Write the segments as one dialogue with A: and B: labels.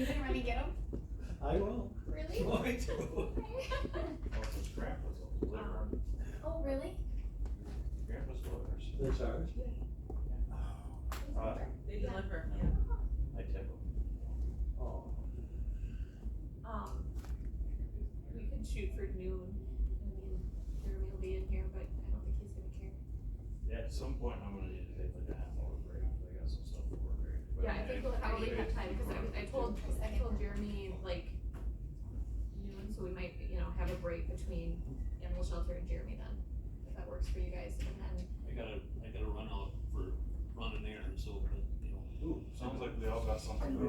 A: You gonna run and get them?
B: I will.
A: Really?
B: Going to.
C: Also, grandpa's liver.
A: Oh, really?
C: Grandpa's livers.
B: That's ours?
D: They deliver,
C: I tickle.
B: Oh.
E: We could shoot for noon. I mean, Jeremy will be in here, but I don't think he's gonna care.
C: Yeah, at some point I'm gonna need to take like a half hour break, I got some stuff for work.
E: Yeah, I think we'll probably have time, cause I told Jeremy like noon, so we might, have a break between animal shelter and Jeremy then, if that works for you guys, and then.
F: I gotta run out for running errands, so,
C: Ooh, sounds like we all got something we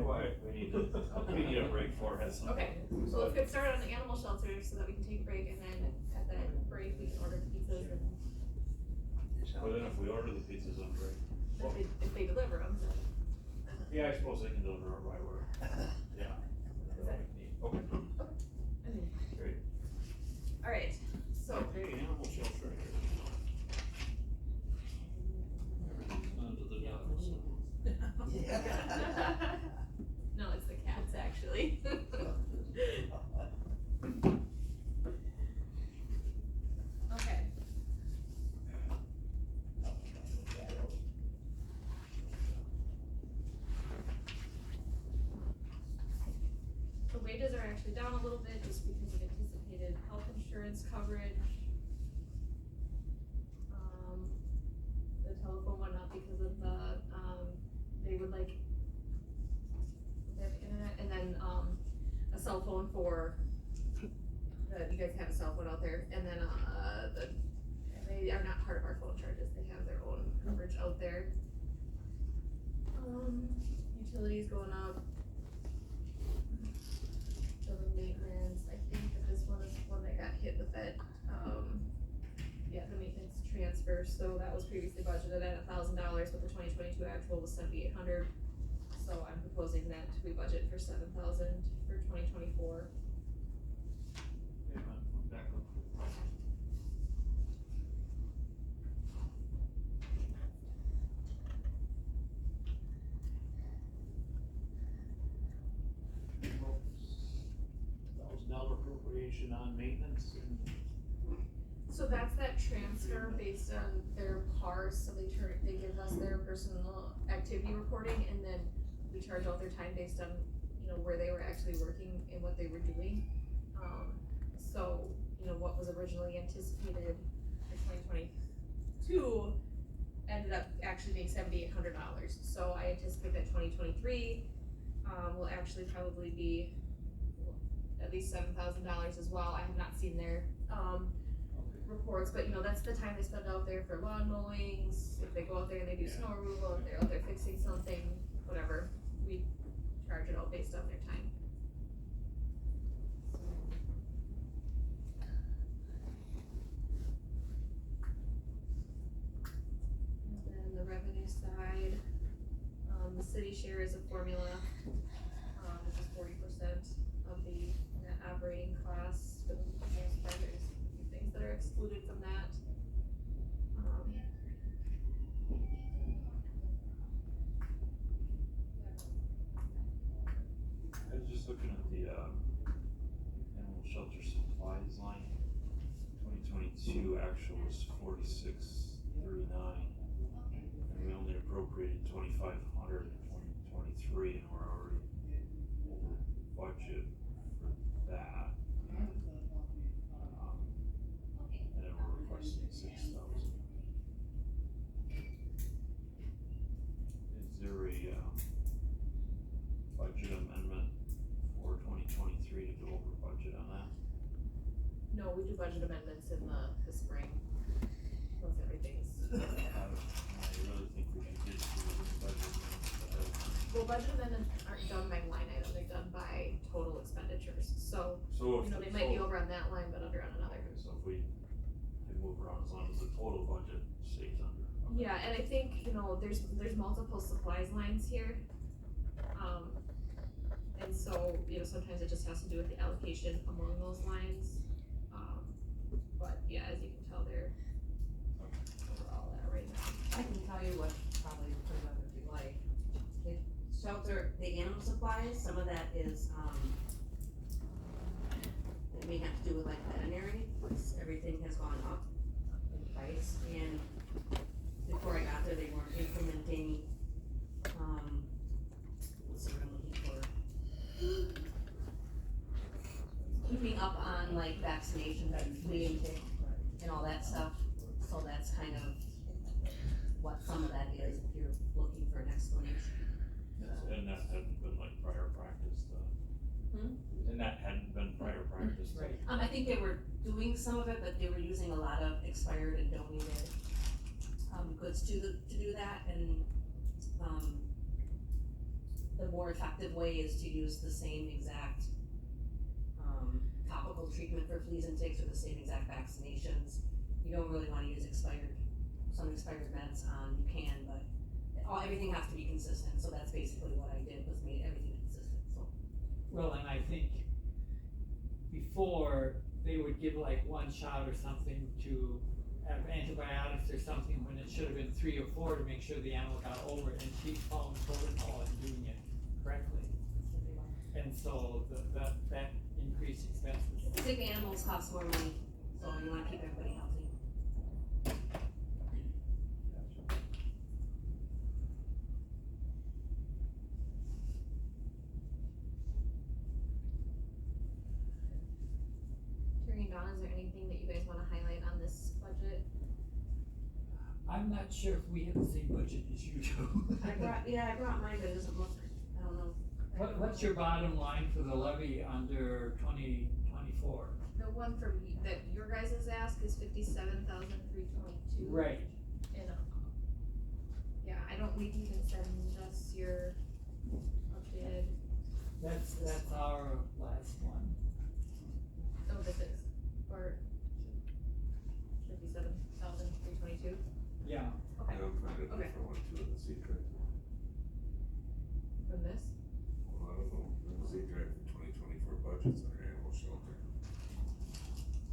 C: need a break for, has something.
E: Okay, so we could start on the animal shelter so that we can take a break, and then at that break, we can order the pizzas and
C: But then if we order the pizzas on break.
E: if they deliver them, then.
C: Yeah, I suppose they can deliver it right where, yeah.
E: Is that-
C: Okay, great.
E: Alright, so.
F: okay, animal shelter. Everything's under the dog, so.
E: No, it's the cats, actually. Okay. The wages are actually down a little bit just because of anticipated health insurance coverage. The telephone went up because of they would like they have internet, and then a cell phone for you guys have a cell phone out there, and then they are not part of our phone charges, they have their own coverage out there. Utilities going up. Building maintenance, I think that this one is one that got hit with that, yeah, the maintenance transfer, so that was previously budgeted at $1,000, but the 2022 actual was 7,800. So I'm proposing that we budget for 7,000 for 2024.
F: Yeah, I'm back up. $1,000 appropriation on maintenance and.
E: So that's that transfer based on their PARs, so they give us their personal activity reporting, and then we charge out their time based on, where they were actually working and what they were doing. So, what was originally anticipated for 2022 ended up actually being $7,800. So I anticipate that 2023 will actually probably be at least $7,000 as well. I have not seen their reports, but that's the time they spend out there for lawn mowings, if they go out there and they do snow removal, if they're out there fixing something, whatever, we charge it all based on their time. And then the revenue side, the city share is a formula, which is 40% of the net operating costs, for the most part, there's things that are excluded from that.
C: I was just looking at the, animal shelter supplies line, 2022 actual was 4639, and we only appropriated 2,500 in 2023, and we're already over budget for that. And then we're requesting 6,000. Is there a, budget amendment for 2023 to go over budget on that?
E: No, we do budget amendments in the spring, once everything's.
C: I really think we should get to the budget amendments.
E: Well, budget amendments aren't done by line item, they're done by total expenditures, so,
C: So if.
E: they might be over on that line, but under on another.
C: Okay, so if we can move around as long as the total budget stays under. Okay.
E: Yeah, and I think, there's multiple supplies lines here. And so, sometimes it just has to do with the allocation among those lines. But yeah, as you can tell, they're overall at right now.
D: I can tell you what probably pretty much would be like. The shelter, the animal supplies, some of that is, it may have to do with like veterinary, because everything has gone up in price, and before I got there, they weren't implementing, what's the word I'm looking for? Keeping up on like vaccination, flea and tick, and all that stuff, so that's kind of what some of that is, if you're looking for an explanation.
C: And that hadn't been like prior practice, and that hadn't been prior practice.
G: Right.
D: I think they were doing some of it, but they were using a lot of expired and donated, goods to do that, and, the more effective way is to use the same exact, topical treatment for fleas and ticks or the same exact vaccinations. You don't really wanna use some expired meds you can, but everything has to be consistent, so that's basically what I did, was made everything consistent, so.
G: Well, and I think before, they would give like one shot or something to have antibiotics or something when it should have been 3 or 4 to make sure the animal got over it, and she's following protocol and doing it correctly. And so that increased expenses.
D: Sick animals cost more money, so you wanna keep everybody healthy.
E: Terry and Dawn, is there anything that you guys wanna highlight on this budget?
G: I'm not sure if we have the same budget as you do.
D: I brought mine, but it doesn't look, I don't know.
G: What's your bottom line for the levy under 2024?
E: The one from, that your guys' ask is 57,322.
G: Right,
E: And, yeah, we can even send us your updated,
G: that's our last one.
E: oh, this is, or 57,322,
G: Yeah,
E: okay,
H: I'm trying to
E: Okay.
H: different one too in the secret.
E: from this.
H: Well, I don't know, the secret for 2024 budgets on animal shelter.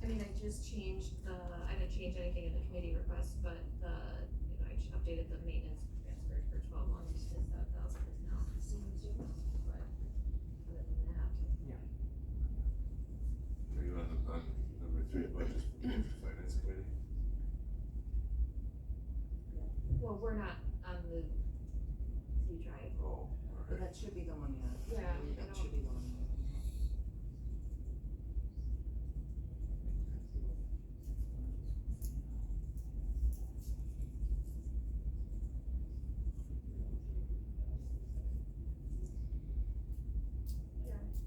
E: I mean, I just changed I didn't change anything in the committee request, but I just updated the maintenance transfer for 12 months to 7,000 now. But other than that,
H: Are you on number 3 budget for the finance committee?
E: well, we're not on the C drive.
H: Oh,
I: But
H: alright.
I: that should be the one,
E: Yeah, I
I: that
E: don't-
I: should be the one.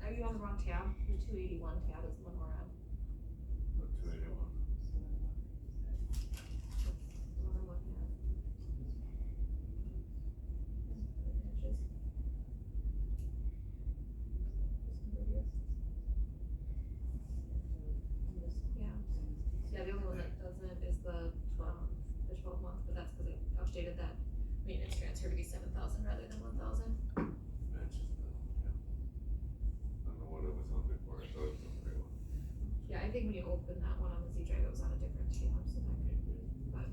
E: Are you on the wrong tab? The 281 tab is the one we're on.
H: Not 281.
E: The one I'm looking at. Yeah, the only one that doesn't is the 12 month, but that's because I updated that maintenance transfer to be 7,000 rather than 1,000.
H: Matches the, yeah. I don't know what it was on before, I thought it was on the right one.
E: Yeah, I think when you open that one on the Z drive, it was on a different tab, so that could be, but.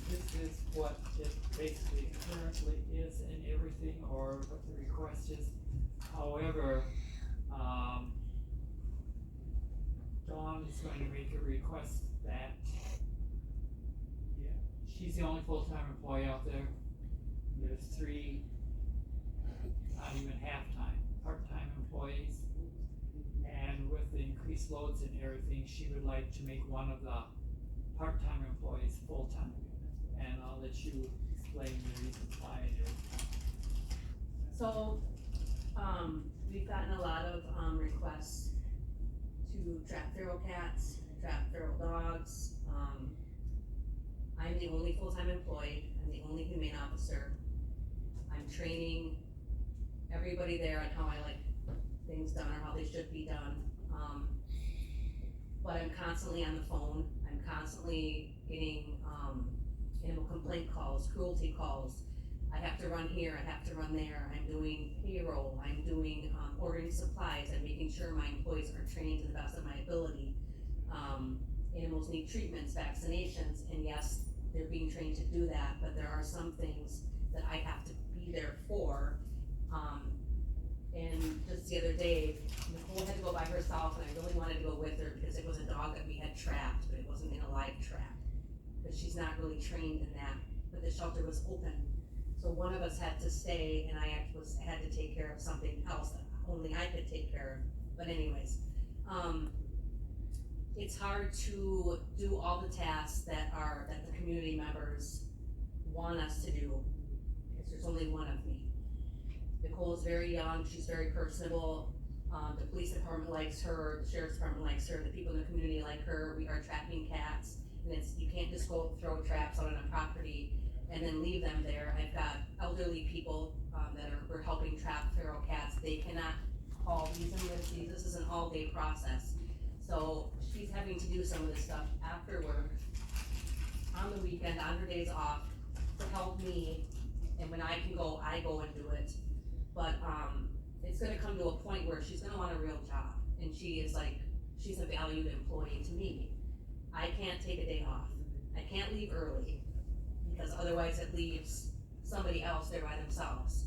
G: this is what it basically currently is and everything, or what the request is. However, Dawn is going to make a request that, she's the only full-time employee out there. There's 3, not even half-time, part-time employees. And with the increased loads and everything, she would like to make one of the part-time employees full-time. And I'll let you explain the reasons why it is.
D: So, we've gotten a lot of, requests to trap feral cats, trap feral dogs. I'm the only full-time employee, I'm the only humane officer. I'm training everybody there on how I like things done or how they should be done. But I'm constantly on the phone, I'm constantly getting, animal complaint calls, cruelty calls. I have to run here, I have to run there, I'm doing payroll, I'm doing, ordering supplies, I'm making sure my employees are trained to the best of my ability. Animals need treatments, vaccinations, and yes, they're being trained to do that, but there are some things that I have to be be there for. And just the other day, Nicole had to go by herself, and I really wanted to go with her because it was a dog that we had trapped, but it wasn't in a live trap. But she's not really trained in that, but the shelter was open. So one of us had to stay, and I had to take care of something else that only I could take care of. But anyways, it's hard to do all the tasks that the community members want us to do, because there's only one of me. Nicole is very young, she's very personable, the police department likes her, the sheriff's department likes her, the people in the community like her, we are trapping cats, and you can't just go throw traps out on a property and then leave them there. I've got elderly people, we're helping trap feral cats, they cannot haul these and these, this is an all-day process. So she's having to do some of this stuff after work, on the weekend, on her days off, to help me, and when I can go, I go and do it. But, it's gonna come to a point where she's gonna want a real job, and she's a valued employee to me. I can't take a day off, I can't leave early, because otherwise it leaves somebody else there by themselves.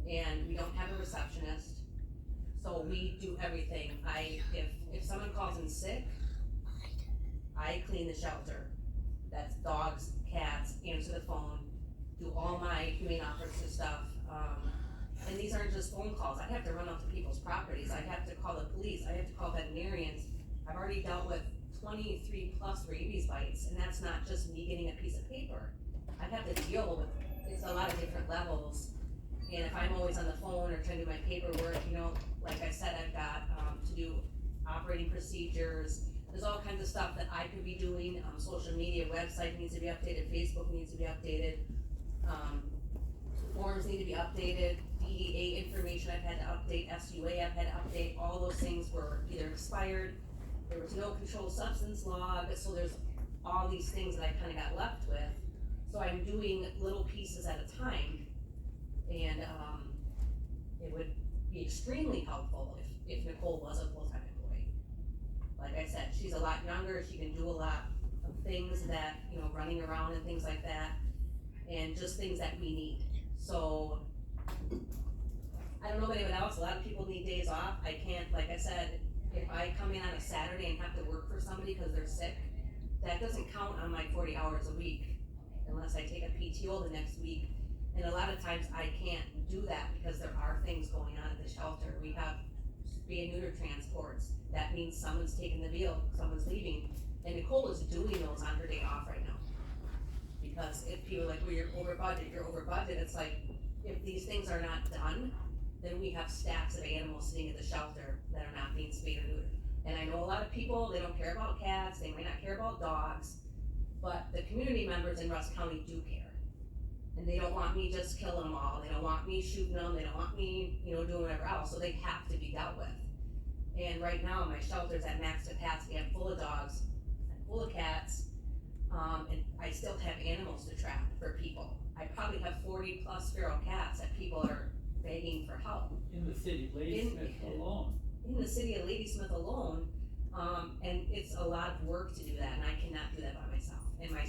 D: And we don't have a receptionist, so we do everything. If someone calls in sick, I clean the shelter. That's dogs, cats, answer the phone, do all my humane officer stuff. And these aren't just phone calls. I have to run out to people's properties. I have to call the police. I have to call veterinarians. I've already dealt with 23 plus rabies bites, and that's not just me getting a piece of paper. I have to deal with, it's a lot of different levels. And if I'm always on the phone or trying to do my paperwork, like I said, I've got to do operating procedures. There's all kinds of stuff that I could be doing. Social media, website needs to be updated, Facebook needs to be updated. Forms need to be updated, DEA information I've had to update, SUA I've had to update, all those things were either expired, there was no controlled substance log, so there's all these things that I kinda got left with. So I'm doing little pieces at a time, and it would be extremely helpful if Nicole was a full-time employee. Like I said, she's a lot younger, she can do a lot of things that, running around and things like that, and just things that we need. So, I don't know about anyone else, a lot of people need days off. I can't, like I said, if I come in on a Saturday and have to work for somebody because they're sick, that doesn't count on my 40 hours a week, unless I take a PTO the next week. And a lot of times I can't do that because there are things going on at the shelter. We have spay and neuter transports. That means someone's taking the vehicle, someone's leaving. And Nicole is doing those on her day off right now. Because if people are like, well, you're over budget, it's like, if these things are not done, then we have stacks of animals sitting at the shelter that are not being spayed or neutered. And I know a lot of people, they don't care about cats, they might not care about dogs, but the community members in Rusk County do care. And they don't want me just killing them all, they don't want me shooting them, they don't want me, doing whatever else, so they have to be dealt with. And right now, my shelter's at max capacity, I'm full of dogs, I'm full of cats, and I still have animals to trap for people. I probably have 40 plus feral cats that people are begging for help.
G: In the city, Ladysmith alone.
D: In the city of Ladysmith alone, and it's a lot of work to do that, and I cannot do that by myself. And my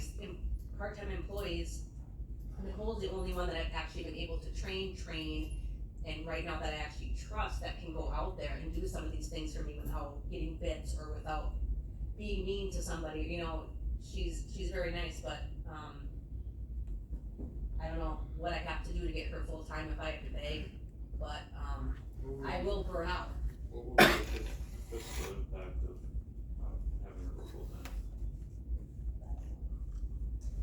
D: part-time employees, Nicole's the only one that I've actually been able to train, and right now that I actually trust that can go out there and do some of these things for me without getting bits or without being mean to somebody, she's very nice, but, I don't know what I have to do to get her full-time if I have to beg, but, I will burn out.
C: What will be the fiscal impact of having her full time?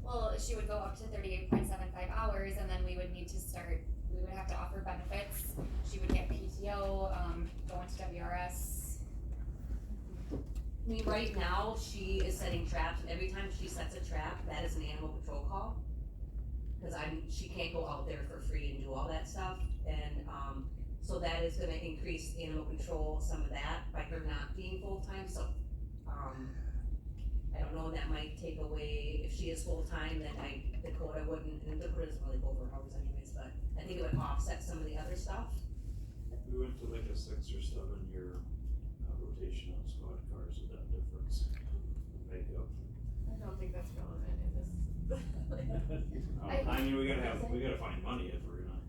A: Well, she would go up to 38.75 hours, and then we would have to offer benefits. She would get PTO, go into WRS.
D: I mean, right now, she is setting traps, and every time she sets a trap, that is an animal control call. Cause she can't go out there for free and do all that stuff, and, so that is gonna increase animal control, some of that, by her not being full-time, so, I don't know, that might take away, if she is full-time, then Dakota wouldn't, and Dakota doesn't really go over hours anyways, but I think it would offset some of the other stuff.
C: We went to like a 6 or 7 year rotation on squad cars with that difference. Makeup.
E: I don't think that's relevant in this.
C: I mean, we gotta find money if we're gonna.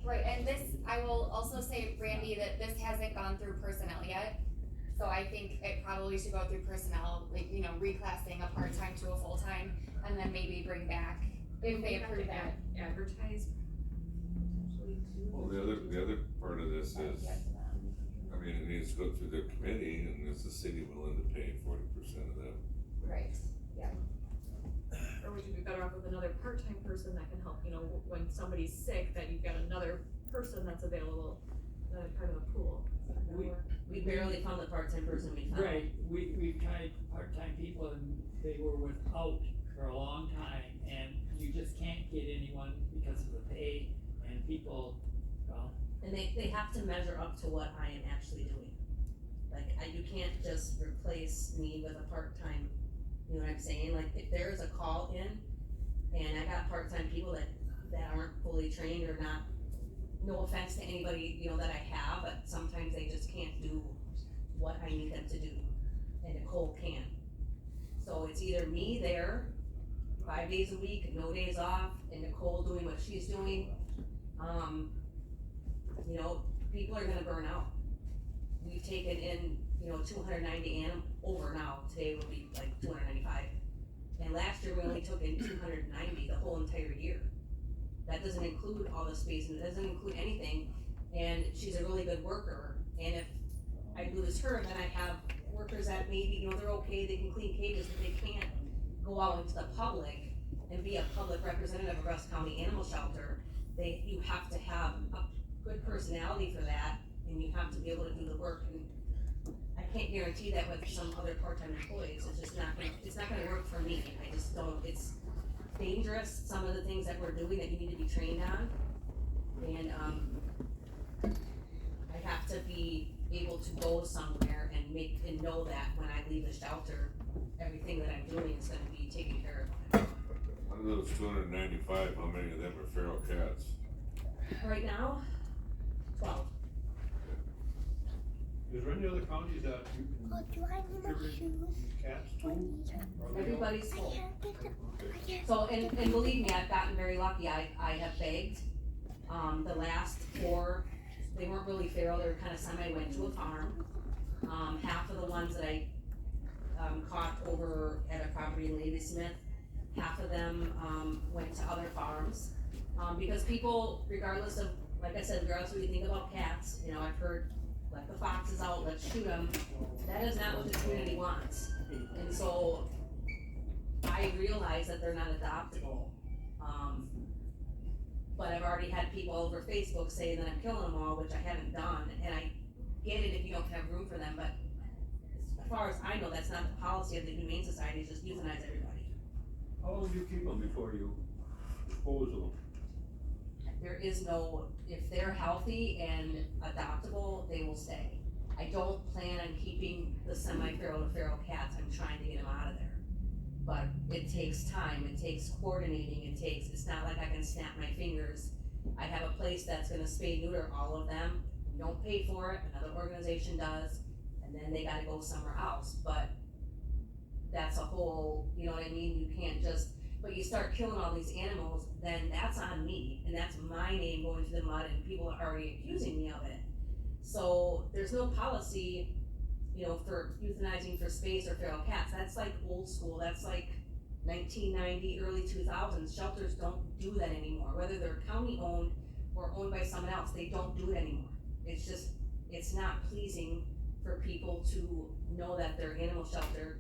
A: Right, and this, I will also say, Randy, that this hasn't gone through personnel yet. So I think it probably should go through personnel, like, you know, reclassing a part-time to a full-time, and then maybe bring back, if they approve that.
E: Advertise potentially too.
H: Well, the other part of this is, I mean, it needs to go through their committee, and is the city willing to pay 40% of that?
A: Right,
E: Or would you be better off with another part-time person that can help, you know, when somebody's sick, that you've got another person that's available, kind of a pool.
D: We barely found the part-time person we found.
G: Right, we've tried part-time people and they were without for a long time, and you just can't get anyone because of the pay, and people, well,
D: And they have to measure up to what I am actually doing. Like, you can't just replace me with a part-time, you know what I'm saying? Like, if there is a call in, and I got part-time people that aren't fully trained or not, no offense to anybody, you know, that I have, but sometimes they just can't do what I need them to do, and Nicole can. So it's either me there, 5 days a week, no days off, and Nicole doing what she's doing. You know, people are gonna burn out. We've taken in, you know, 290 over now, today will be like 295. And last year we only took in 290 the whole entire year. That doesn't include all the space, and it doesn't include anything, and she's a really good worker. And if I lose her, then I have workers that maybe, you know, they're okay, they can clean cages, but they can't go out into the public and be a public representative of Rusk County Animal Shelter. You have to have a good personality for that, and you have to be able to do the work. And I can't guarantee that with some other part-time employees. It's just not gonna work for me. I just don't. It's dangerous, some of the things that we're doing that you need to be trained on. And I have to be able to go somewhere and know that when I leave the shelter, everything that I'm doing is gonna be taken care of.
H: Out of those 295, how many of them are feral cats?
D: Right now, 12.
F: Is there any other counties that you can
I: Do I need my
F: distribute
I: shoes?
F: cats to? Or they don't?
D: Everybody's
I: I
D: full.
I: can't get them. I can't.
D: So, and believe me, I've gotten very lucky. I have begged. The last 4, they weren't really feral, they were kinda went to a farm. Half of the ones that I, caught over at a property in Ladysmith, half of them, went to other farms. Because people, regardless of, like I said, regardless of what you think about cats, you know, I've heard, let the foxes out, let's shoot them. That is not what the community wants. And so, I realize that they're not adoptable. But I've already had people over Facebook saying that I'm killing them all, which I haven't done, and I get it if you don't have room for them, but as far as I know, that's not the policy of the Humane Society, is just euthanize everybody.
F: How long do you keep them before you dispose of them?
D: There is no, if they're healthy and adoptable, they will stay. I don't plan on keeping the semi-feral to feral cats, I'm trying to get them out of there. But it takes time, it takes coordinating, it's not like I can snap my fingers. I have a place that's gonna spay neuter all of them, we don't pay for it, another organization does, and then they gotta go somewhere else, but that's a whole, you know what I mean, you can't just, but you start killing all these animals, then that's on me, and that's my name going to the mud, and people are already accusing me of it. So, there's no policy, you know, for euthanizing for space or feral cats, that's like old school, that's like 1990, early 2000s, shelters don't do that anymore, whether they're county owned or owned by someone else, they don't do it anymore. It's just, it's not pleasing for people to know that their animal shelter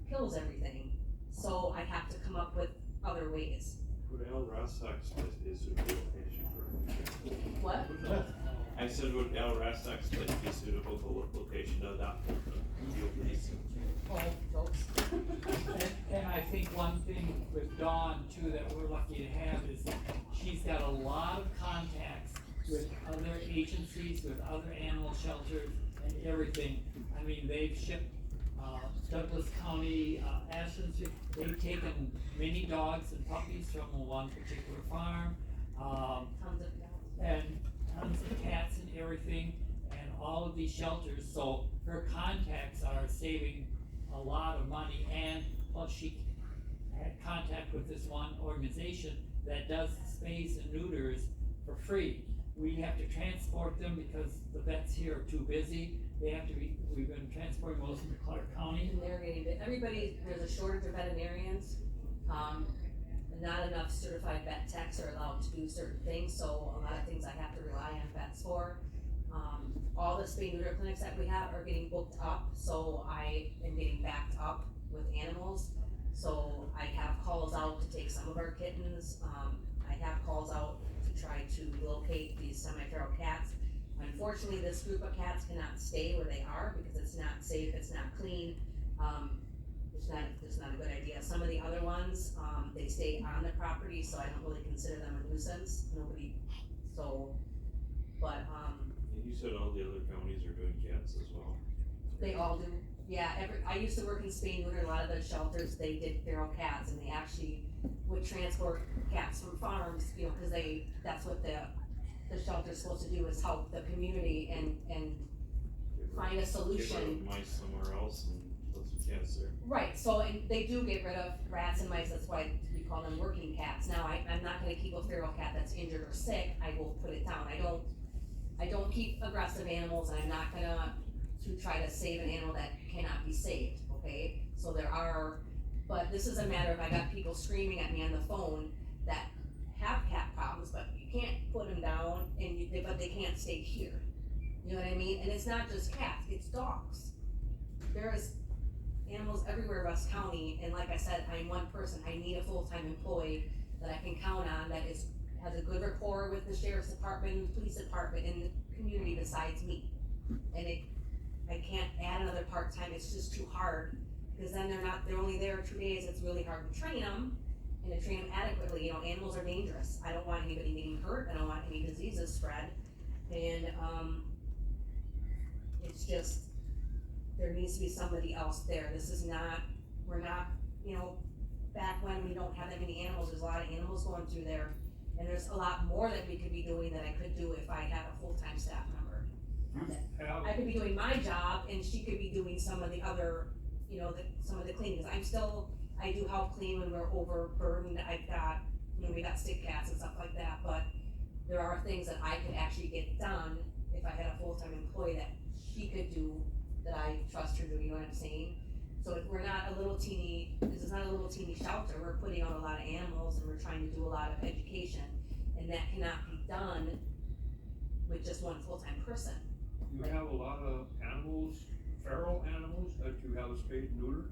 D: kills everything, so I have to come up with other ways.
C: Would Al Rastock's place be a suitable location for?
D: What?
C: I said, would Al Rastock's place be a suitable location to adopt?
D: Oh, folks.
G: and I think one thing with Dawn too that we're lucky to have is that she's got a lot of contacts with other agencies, with other animal shelters and everything. I mean, they've shipped, Douglas County, Ashland's, they've taken many dogs and puppies from one particular farm,
D: Tons of dogs.
G: and tons of cats and everything, and all of these shelters, so her contacts are saving a lot of money, and plus she had contact with this one organization that does spays and neuters for free. We have to transport them because the vets here are too busy. They have to be, we've been transporting most of them to Clark County.
D: And they're getting, everybody, there's a shortage of veterinarians. And not enough certified vet techs are allowed to do certain things, so a lot of things I have to rely on vets for. All the spay neuter clinics that we have are getting booked up, so I am getting backed up with animals. So I have calls out to take some of our kittens, I have calls out to try to locate these semi-feral cats. Unfortunately, this group of cats cannot stay where they are because it's not safe, it's not clean, it's not a good idea. Some of the other ones, they stay on the property, so I don't really consider them a nuisance, but,
C: And you said all the other counties are doing cats as well?
D: they all do, yeah, I used to work in Spain with a lot of the shelters, they did feral cats, and they actually would transport cats from farms, you know, cause that's what the shelter's supposed to do, is help the community and find a solution.
C: Get rid of mice somewhere else and put some cats there.
D: Right, so, and they do get rid of rats and mice, that's why we call them working cats. Now, I'm not gonna keep a feral cat that's injured or sick, I will put it down. I don't keep aggressive animals, and I'm not gonna try to save an animal that cannot be saved, okay? So but this is a matter of, I got people screaming at me on the phone that have cat problems, but you can't put them down, but they can't stay here. You know what I mean? And it's not just cats, it's dogs. There's animals everywhere in Rusk County, and like I said, I'm one person, I need a full-time employee that I can count on, that has a good rapport with the sheriff's department, police department, and the community besides me. And I can't add another part-time, it's just too hard, because then they're only there 2 days, it's really hard to train them, and to train them adequately. You know, animals are dangerous, I don't want anybody getting hurt, I don't want any diseases spread, and, it's just, there needs to be somebody else there. We're not, you know, back when we don't have that many animals, there's a lot of animals going through there. And there's a lot more that we could be doing that I could do if I had a full-time staff member. I could be doing my job and she could be doing some of the other, you know, some of the cleaning. I do help clean when we're overburdened. We got stick cats and stuff like that, but there are things that I could actually get done if I had a full-time employee that she could do, that I trust her to do, you know what I'm saying? So if this is not a little teeny shelter, we're putting out a lot of animals and we're trying to do a lot of education, and that cannot be done with just one full-time person.
I: You have a lot of animals, feral animals that you have spayed and neutered?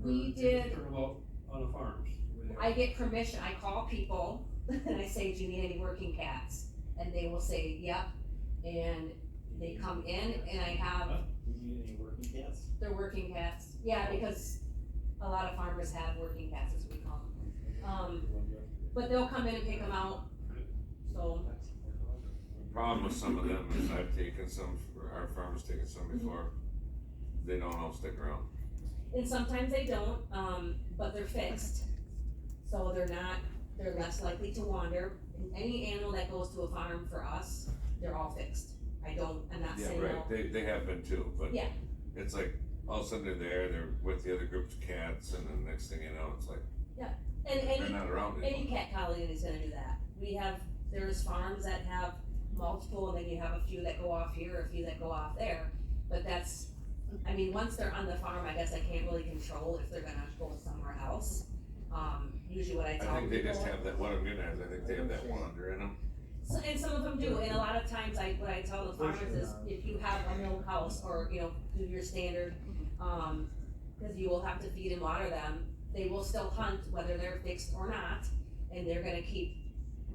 D: We
I: Or
D: did,
I: just put them out on the farms?
D: I get permission, I call people and I say, do you need any working cats? And they will say, yep, and they come in and I have,
B: Do you need any working cats?
D: they're working cats, yeah, because a lot of farmers have working cats, as we call them. But they'll come in and pick them out, so,
H: Problem with some of them is I've taken some, or our farmers taken some before, they don't all stick around.
D: and sometimes they don't, but they're fixed. So they're less likely to wander. And any animal that goes to a farm for us, they're all fixed. I'm not
H: Yeah,
D: saying no.
H: right, they have been too, but
D: Yeah.
H: it's like, all of a sudden they're with the other groups of cats, and then next thing you know, it's like,
D: And
H: they're not around
D: any
H: anymore.
D: cat colony is gonna do that. There's farms that have multiple, and then you have a few that go off here, a few that go off there. But once they're on the farm, I guess I can't really control if they're gonna go somewhere else. Usually what I tell people.
H: I think they just have that, what I'm getting at is I think they have that wander in them.
D: And some of them do, and a lot of times what I tell the farmers is, if you have a milk house, or, you know, do your standard, cause you will have to feed and water them, they will still hunt whether they're fixed or not, and they're gonna keep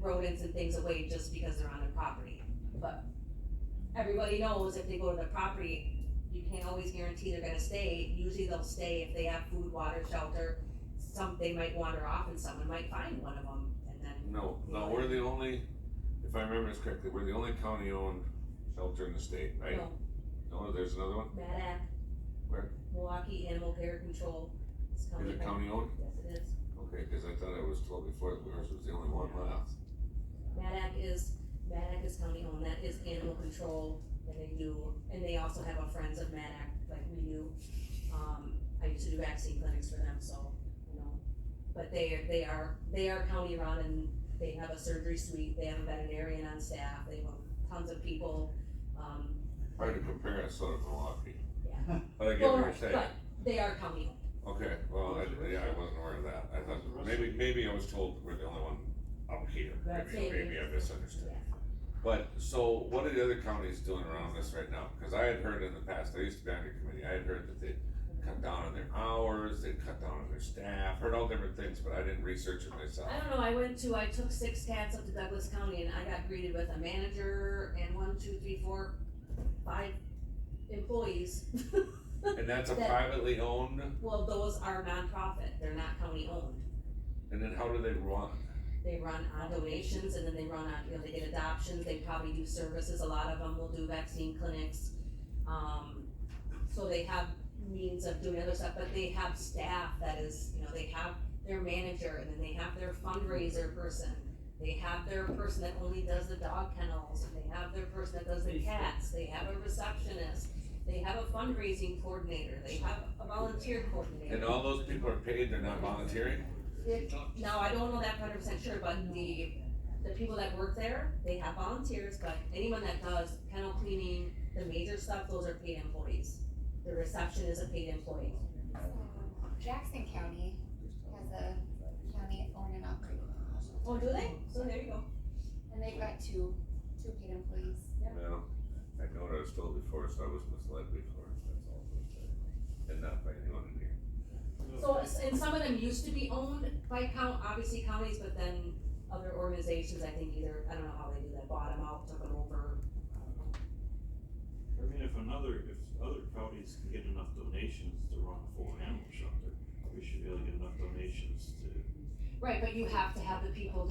D: rodents and things away just because they're on their property. But everybody knows if they go to the property, you can't always guarantee they're gonna stay. Usually they'll stay if they have food, water, shelter. They might wander off and someone might find one of them, and then.
H: No, we're the only, if I remember this correctly, we're the only county-owned shelter in the state, right? No, there's another one?
D: Mad Ag.
H: Where?
D: Milwaukee Animal Care Control. It's
H: Is it county-owned?
D: Yes, it is.
H: Okay, cause I thought I was told before that ours was the only one left.
D: Mad Ag is county owned, that is animal control, and they also have a Friends of Mad Ag, like we do. I used to do vaccine clinics for them, so, you know, but they are county run, and they have a surgery suite, they have a veterinarian on staff, they have tons of people,
H: Hard to compare it sort of Milwaukee.
D: Yeah.
H: But I get
D: Well,
H: what you're saying.
D: but they are county owned.
H: Okay, well, I wasn't aware of that. I thought, maybe I was told we're the only one out here.
D: That's
H: Maybe I misunderstood. But, so what are the other counties doing around this right now? Cause I had heard in the past, I used to be on your committee, I had heard that they cut down on their hours, they cut down on their staff, heard all different things, but I didn't research it myself.
D: I don't know, I took 6 cats up to Douglas County and I got greeted with a manager and 1, 2, 3, 4, 5 employees.
H: And that's a
D: That-
H: privately owned,
D: Well, those are nonprofit, they're not county owned.
H: and then how do they run?
D: They run on donations and then they run on, they get adoptions, they probably do services, a lot of them will do vaccine clinics. So they have means of doing other stuff, but they have staff that is, they have their manager and then they have their fundraiser person. They have their person that only does the dog kennels, and they have their person that does the cats, they have a receptionist, they have a fundraising coordinator, they have a volunteer coordinator.
H: And all those people are paid, they're not volunteering?
D: Now, I don't know that 100% sure, but the people that work there, they have volunteers, but anyone that does kennel cleaning, the major stuff, those are paid employees. The reception is a paid employee.
A: Jackson County has a county owned and operated.
D: Oh, do they? So there you go.
A: And they've got two paid employees.
H: Well, I know what I was told before, so I was misled before, that's all I'm saying. And not by anyone in here.
D: So, and some of them used to be owned by obviously counties, but then other organizations, I think either, I don't know how they do that, bought them out, took them over.
C: I mean, if other counties can get enough donations to run a full animal shelter, we should be able to get enough donations to.
D: Right, but you have to have the people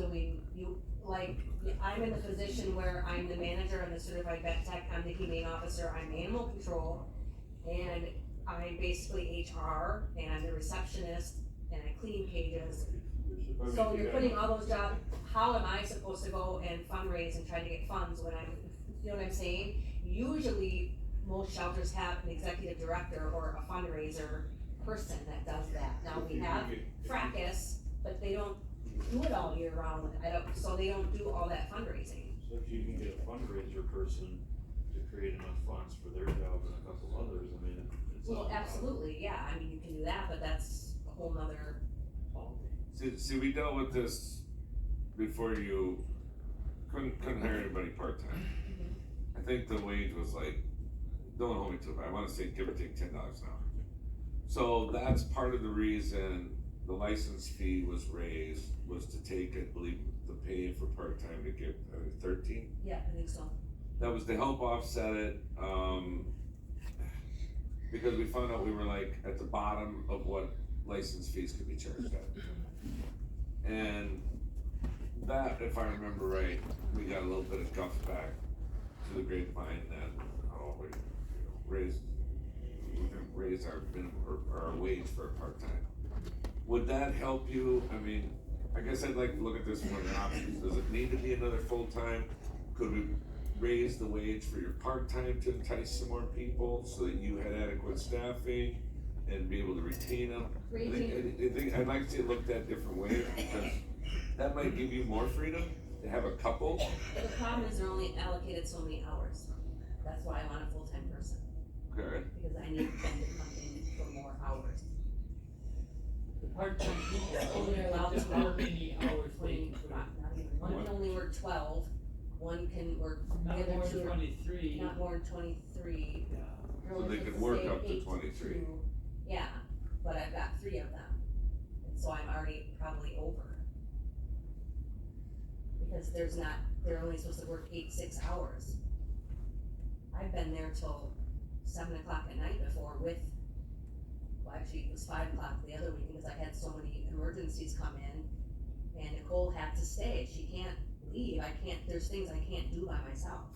D: I'm in the position where I'm the manager, I'm the certified vet tech, I'm the humane officer, I'm animal control, and I'm basically HR, and I'm the receptionist, and I clean cages. So you're putting all those jobs, how am I supposed to go and fundraise and try to get funds when you know what I'm saying? Usually, most shelters have an executive director or a fundraiser person that does that. Now, we have fracas, but they don't do it all year round, so they don't do all that fundraising.
C: So if you can get a fundraiser person to create enough funds for their job and a couple others, I mean, it's.
D: Well, absolutely, yeah, I mean, you can do that, but that's a whole nother.
H: See, we dealt with this before you couldn't hire anybody part-time. I think the wage was like, don't hold me to it, but I wanna say give or take $10 an hour. So that's part of the reason the license fee was raised, was to take, I believe, the pay for part-time to get, 13?
D: Yeah, I think so.
H: That was to help offset it, because we found out we were like at the bottom of what license fees could be charged at. And that, if I remember right, we got a little bit of guff back to the grapevine that, we're gonna raise our minimum, or our wage for a part-time. Would that help you? I mean, I guess I'd like to look at this from an option. Does it need to be another full-time? Could we raise the wage for your part-time to entice some more people so that you had adequate staffing and be able to retain them? I think I'd like to see it looked at different ways, because that might give you more freedom to have a couple.
D: The problem is they're only allocated so many hours. That's why I want a full-time person,
H: Okay.
D: because I need them to come in for more hours.
G: The part-time people
D: Only
G: are
D: allowed
G: allowed
D: to
G: to how
D: work
G: many hours they can
D: Not even, one can only work 12, one can work,
G: not
D: the other
G: more
D: two
G: than
D: are
G: 23.
D: not more than 23.
G: Yeah.
D: You're
H: So
D: only
H: they
D: supposed
H: could work
D: stay
H: up to
D: 8 to
H: 23.
D: 2. Yeah, but I've got 3 of them, and so I'm already probably over. Because they're only supposed to work 6 hours. I've been there till 7 o'clock at night before actually it was 5 o'clock the other week, because I had so many emergencies come in, and Nicole had to stay, she can't leave, there's things I can't do by myself.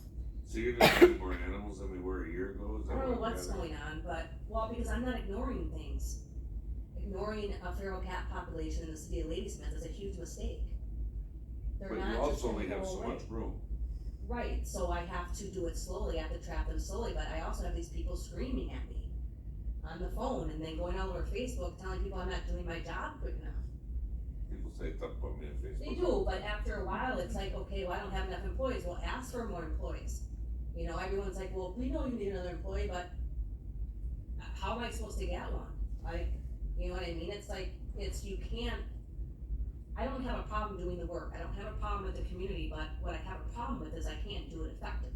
H: So you're just getting more animals than we were a year ago? Is
D: I
H: that
D: don't know
H: what
D: what's
H: I'm
D: going on, but, because I'm not ignoring things. Ignoring a feral cat population in the city of Ladysmith is a huge mistake. They're
H: But
D: not
H: you
D: just
H: also
D: gonna
H: only have
D: go
H: so
D: away.
H: much room.
D: Right, so I have to do it slowly, I have to trap them slowly, but I also have these people screaming at me on the phone and then going all over Facebook telling people I'm not doing my job quick enough.
H: People say it's up on me on Facebook.
D: They do, but after a while, it's like, okay, well, I don't have enough employees, well, ask for more employees. You know, everyone's like, well, we know you need another employee, but how am I supposed to get one? Like, you know what I mean? It's like, you can't, I don't have a problem doing the work, I don't have a problem with the community, but what I have a problem with is I can't do it effectively.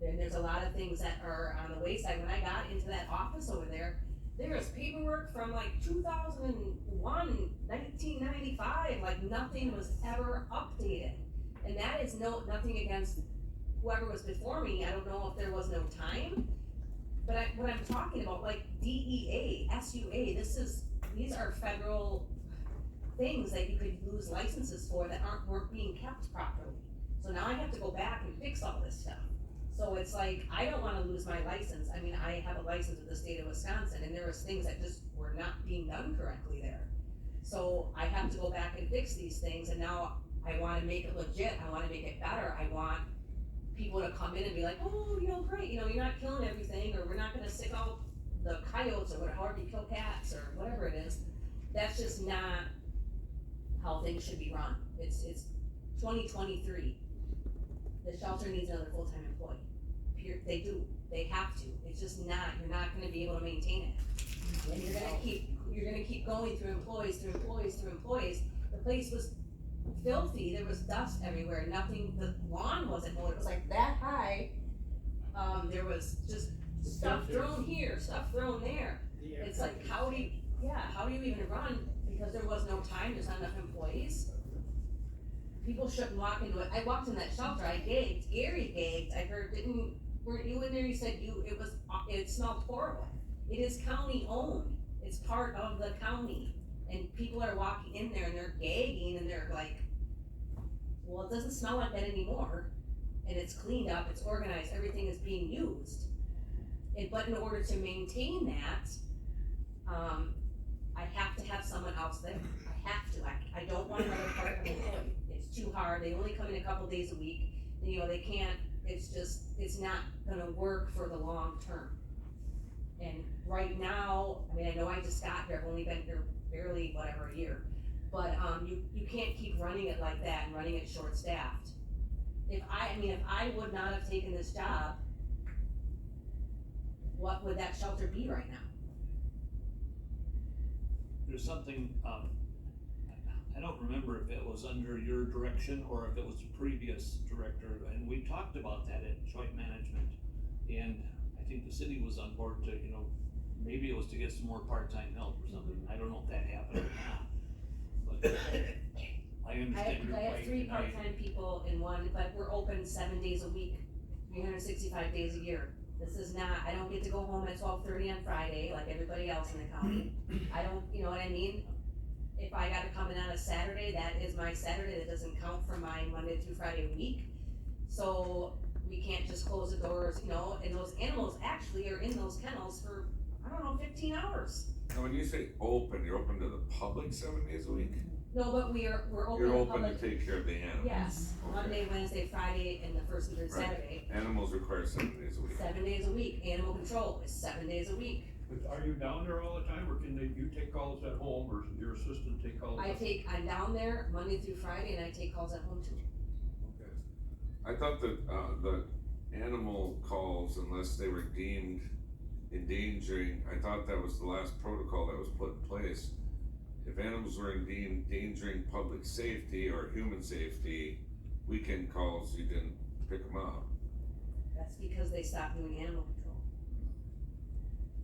D: And there's a lot of things that are on the wayside. When I got into that office over there was paperwork from like 2001, 1995, like nothing was ever updated. And that is nothing against whoever was before me, I don't know if there was no time. But what I'm talking about, like DEA, SUA, these are federal things that you could lose licenses for that weren't being kept properly. So now I have to go back and fix all this stuff. So it's like, I don't wanna lose my license. I mean, I have a license with the state of Wisconsin, and there was things that just were not being done correctly there. So I have to go back and fix these things, and now I wanna make it legit, I wanna make it better, I want people to come in and be like, oh, you know, great, you know, you're not killing everything, or we're not gonna stick out the coyotes, or however you kill cats, or whatever it is. That's just not how things should be run. It's 2023. The shelter needs another full-time employee. They do, they have to. It's just not, you're not gonna be able to maintain it. And you're gonna keep going through employees. The place was filthy, there was dust everywhere, nothing, the lawn wasn't mowed, it was like that high. There was just stuff thrown here, stuff thrown there. It's like, how do you even run? Because there was no time, there's not enough employees. People shouldn't walk into it. I walked in that shelter, I gagged, Gary gagged, I heard, weren't you in there? You said it smelled horrible. It is county owned, it's part of the county. And people are walking in there and they're gagging and they're like, well, it doesn't smell like that anymore. And it's cleaned up, it's organized, everything is being used. But in order to maintain that, I have to have someone else there. I have to, I don't want another part-time employee. It's too hard, they only come in a couple days a week. You know, they can't, it's not gonna work for the long term. And right now, I mean, I know I just got here, I've only been here barely, a year. But, you can't keep running it like that and running it short-staffed. If I would not have taken this job, what would that shelter be right now?
F: There's something, I don't remember if it was under your direction or if it was the previous director, and we talked about that at joint management. And I think the city was on board to, you know, maybe it was to get some more part-time help or something, I don't know if that happened or not. But I understand your
D: I have
F: plight,
D: 3
F: and
D: part-time people in one, but we're open 7 days a week, 365 days a year. This is not, I don't get to go home at 12:30 on Friday like everybody else in the county. I don't, you know what I mean? If I gotta come in on a Saturday, that is my Saturday, that doesn't count for my Monday through Friday week. So we can't just close the doors, you know, and those animals actually are in those kennels for, I don't know, 15 hours.
H: Now, when you say open, you're open to the public 7 days a week?
D: No, but we're open
H: You're
D: to
H: open
D: public.
H: to take care of the animals?
D: Yes,
H: Okay.
D: Monday, Wednesday, Friday, and the first and third
H: Right.
D: Saturday.
H: Animals require 7 days a week.
D: 7 days a week, animal control is 7 days a week.
I: But are you down there all the time, or you take calls at home, or does your assistant take calls?
D: I'm down there Monday through Friday, and I take calls at home too.
H: Okay. I thought that, the animal calls, unless they were deemed endangering, I thought that was the last protocol that was put in place. If animals were deemed endangering public safety or human safety, weekend calls, you didn't pick them up.
D: That's because they stopped doing animal control.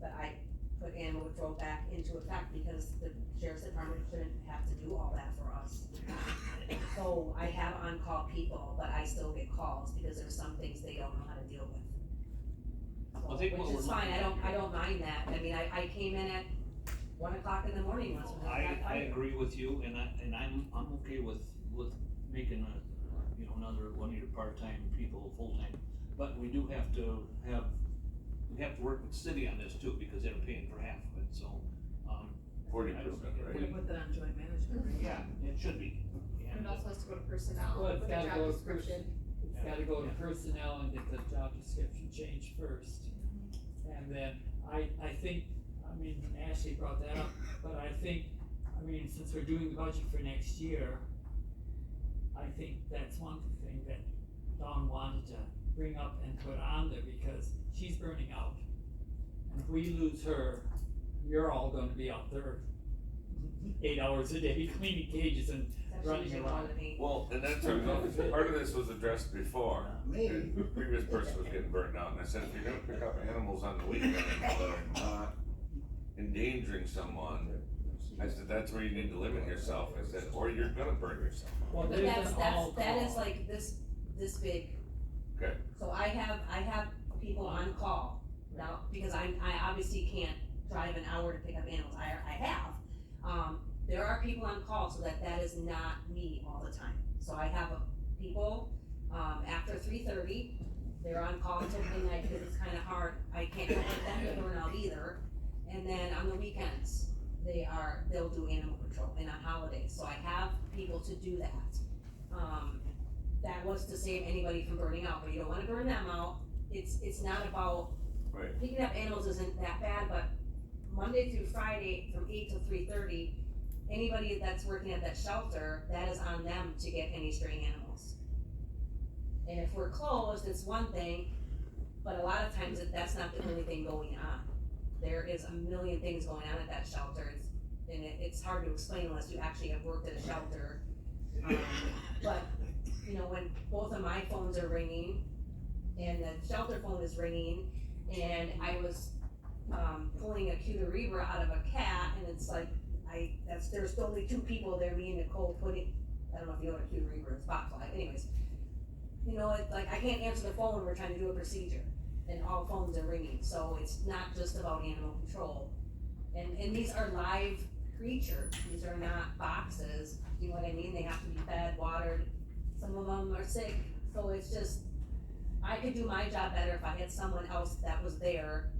D: But I put animal control back into effect because the sheriff's department shouldn't have to do all that for us. So I have on-call people, but I still get calls because there's some things they don't know how to deal with.
F: I think what
D: Which
F: we're
D: is fine,
F: looking at
D: I don't mind that. I mean, I came in at 1 o'clock in the morning once when I got
F: I
D: fired.
F: agree with you, and I'm okay with making another one of your part-time people full-time. But we do have to work with the city on this too, because they're paying for half of it, so,
H: 40%,
F: I don't think
H: right?
D: We're gonna put that on joint management, right?
F: Yeah, it should be.
E: And
F: And,
E: it also has to go to personnel
G: Well,
E: with
G: it's
E: a
G: gotta
E: job
G: go to
E: description.
G: It's gotta go to personnel and get the job description changed first. And then I think, I mean, Ashley brought that up, but I think, I mean, since we're doing the budget for next year, I think that's one thing that Dawn wanted to bring up and put on there, because she's burning out. And if we lose her, you're all gonna be out there 8 hours a day cleaning cages and running
D: usually more
G: around.
D: than me.
H: Well, and that's, part of this was addressed before.
B: Me.
H: The previous person was getting burned out, and I said, if you're gonna pick up animals on the weekend that are not endangering someone, I said, that's where you need to limit yourself, I said, or you're gonna burn yourself.
G: Well,
D: But
G: there's an all
D: that is
G: call.
D: like this big.
H: Okay.
D: So I have people on call now, because I obviously can't drive an hour to pick up animals, I have. There are people on call, so that is not me all the time. So I have people, after 3:30, they're on call until midnight, because it's kinda hard, I can't let them to burn out either. And then on the weekends, they'll do animal control, and on holidays, so I have people to do that. That was to save anybody from burning out, but you don't wanna burn them out. It's not about,
H: Right.
D: picking up animals isn't that bad, but Monday through Friday from 8 to 3:30, anybody that's working at that shelter, that is on them to get any straying animals. And if we're closed, it's one thing, but a lot of times that's not the only thing going on. There is a million things going on at that shelter, it's hard to explain unless you actually have worked at a shelter. But, you know, when both of my phones are ringing, and the shelter phone is ringing, and I was, pulling a cuterebra out of a cat, and it's like, there's only 2 people there, me and Nicole putting, I don't know if you know what a cuterebra is, spot fly, anyways. You know, it's like, I can't answer the phone when we're trying to do a procedure, and all phones are ringing, so it's not just about animal control. And these are live creatures, these are not boxes, you know what I mean, they have to be fed, watered, some of them are sick, so it's just, I could do my job better if I had someone else that was there,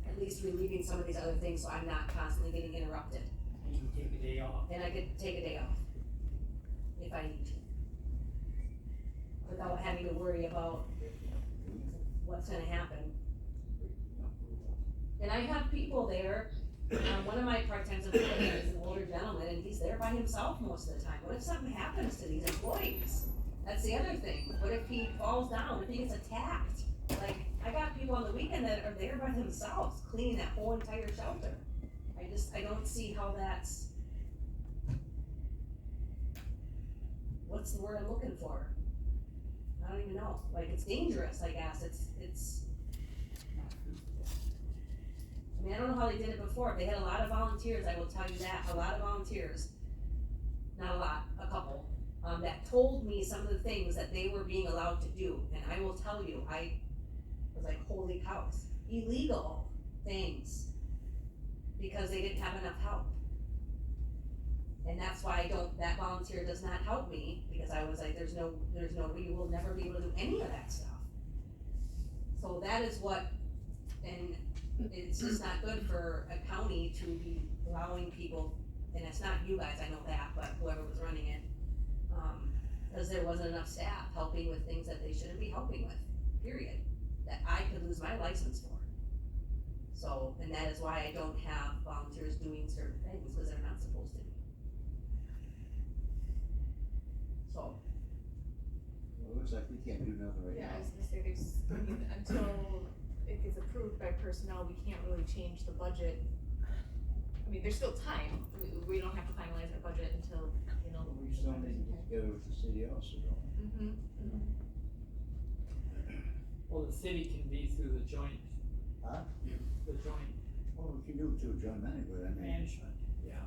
D: at least relieving some of these other things, so I'm not constantly getting interrupted.
G: And you take a day off.
D: And I could take a day off, if I need to. Without having to worry about what's gonna happen. And I have people there, one of my part-time employees is an older gentleman, and he's there by himself most of the time. What if something happens to these employees? That's the other thing, what if he falls down, if he gets attacked? Like, I got people on the weekend that are there by themselves, cleaning that whole entire shelter. I don't see how that's, what's the word I'm looking for? I don't even know, like, it's dangerous, I guess, it's, I mean, I don't know how they did it before, they had a lot of volunteers, I will tell you that, a lot of volunteers, not a lot, a couple, that told me some of the things that they were being allowed to do, and I will tell you, I was like, holy cows, illegal things, because they didn't have enough help. And that's why that volunteer does not help me, because I was like, you will never be able to do any of that stuff. So that is what, and it's just not good for a county to be allowing people, and it's not you guys, I know that, but whoever was running it, because there wasn't enough staff helping with things that they shouldn't be helping with, period, that I could lose my license for. So, and that is why I don't have volunteers doing certain things, because they're not supposed to be. So,
B: Well, it looks like we can't do nothing right
E: Yeah, I
B: now.
E: was gonna say, until it gets approved by personnel, we can't really change the budget. I mean, there's still time, we don't have to finalize our budget until, you know.
B: We still need to get together with the city also, don't we?
G: Well, the city can be through the joint.
B: Huh?
G: The joint
B: Well, we can do it through John anyway, I mean.
G: management, yeah.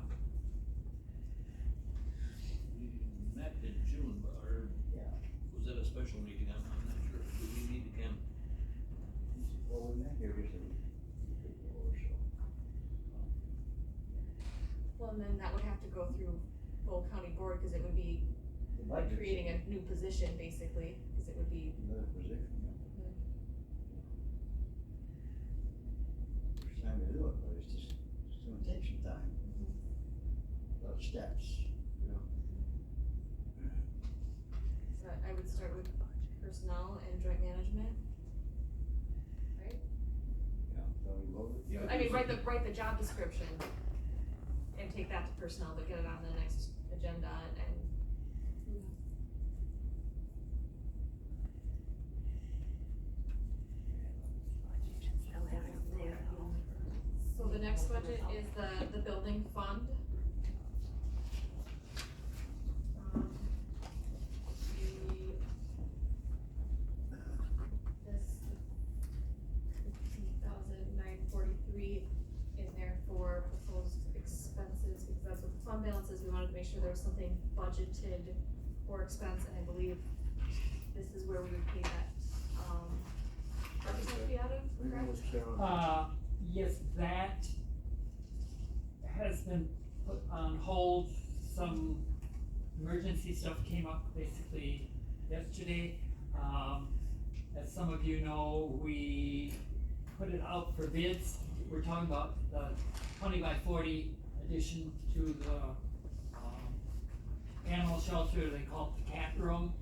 F: We met in June, or
B: Yeah.
F: was that a special meeting? I'm not sure. Do we meet again?
B: Well, we met here just a week ago or so.
E: Well, and then that would have to go through full county board, cause it would be
B: The budget's
E: creating a new position, basically, cause it would be,
B: another position, yeah. First time to do it, but it's gonna take some time. A lot of steps.
E: so I would start with personnel and joint management.
B: Yeah, so we voted.
E: I mean, write the job description, and take that to personnel, but get it on the next agenda and. So the next budget is the building fund. This 15,943 in there for proposed expenses, because that's what the fund balance is, we wanted to make sure there was something budgeted for expense, and I believe this is where we would pay that, architect fee out of, correct?
G: Yes, that has been put on hold. Some emergency stuff came up basically yesterday. As some of you know, we put it out for bids. We're talking about the 20 by 40 addition to the animal shelter. They call it the cat room.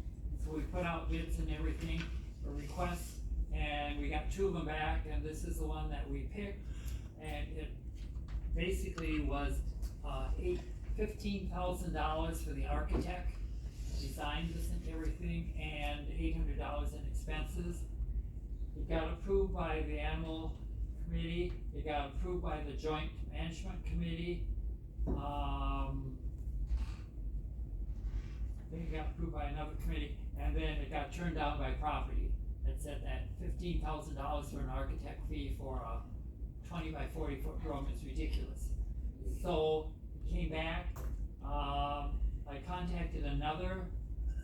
G: So we put out bids and everything for requests, and we got 2 of them back, and this is the one that we picked. And it basically was $15,000 for the architect, designed this and everything, and $800 in expenses. It got approved by the animal committee, it got approved by the joint management committee. I think it got approved by another committee, and then it got turned down by property. It said that $15,000 for an architect fee for a 20 by 40 foot room is ridiculous. So it came back, I contacted another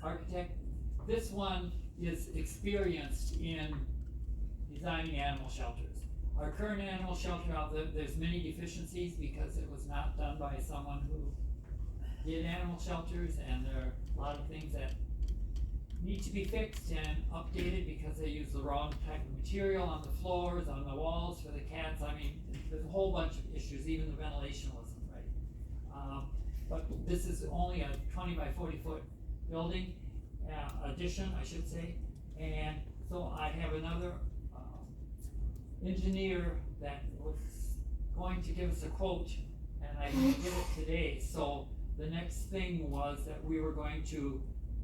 G: architect. This one is experienced in designing animal shelters. Our current animal shelter out there, there's many deficiencies because it was not done by someone who did animal shelters, and there are a lot of things that need to be fixed and updated because they use the wrong type of material on the floors, on the walls for the cats. I mean, there's a whole bunch of issues, even the ventilation wasn't right. But this is only a 20 by 40 foot building, addition, I should say. And so I have another engineer that was going to give us a quote, and I didn't get it today. So the next thing was that we were going to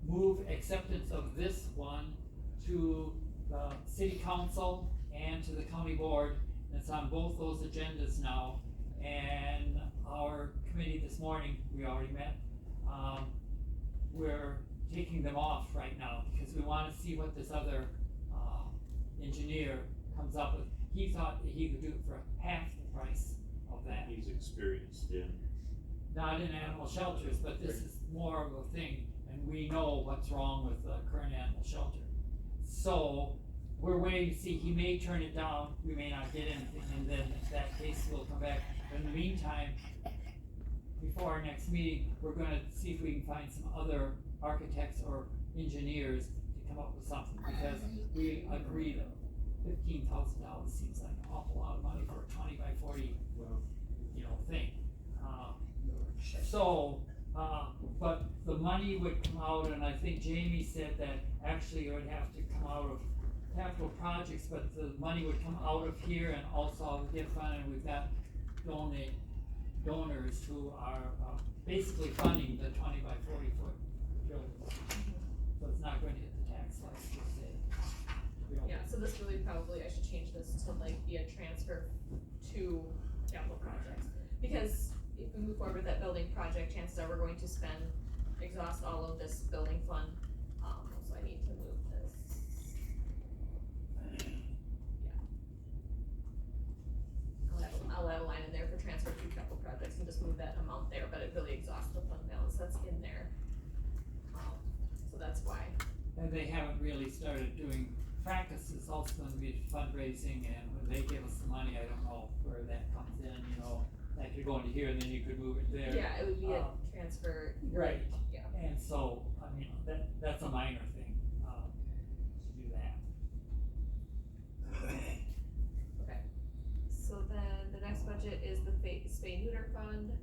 G: move acceptance of this one to the city council and to the county board. It's on both those agendas now, and our committee this morning, we already met, we're taking them off right now because we wanna see what this other, engineer comes up with. He thought that he could do it for half the price of that.
C: He's experienced in.
G: Not in animal shelters, but this is more of a thing, and we know what's wrong with the current animal shelter. So, we're waiting to see, he may turn it down, we may not get anything, and then in that case, we'll come back. In the meantime, before our next meeting, we're gonna see if we can find some other architects or engineers to come up with something, because we agree that $15,000 seems like an awful lot of money for a 20 by 40, thing. But the money would come out, and I think Jamie said that actually it would have to come out of capital projects, but the money would come out of here and also out of the gift fund, and we've got donors who are basically funding the 20 by 40 foot buildings. So it's not going to hit the tax like you said.
E: Yeah, so this really probably, I should change this to like be a transfer to capital projects. Because if we move forward with that building project, chances are we're going to exhaust all of this building fund. So I need to move this. Yeah. I'll add a line in there for transfer to capital projects and just move that amount there, but it really exhausts the fund balance that's in there. So that's why.
G: And they haven't really started doing practice. It's also going to be fundraising, and when they give us the money, I don't know where that comes in, that could go into here and then you could move it there.
E: Yeah, it would be a transfer.
G: Right.
E: Yeah.
G: And so, I mean, that's a minor thing, to do that.
E: Okay, so then the next budget is the spay neuter fund.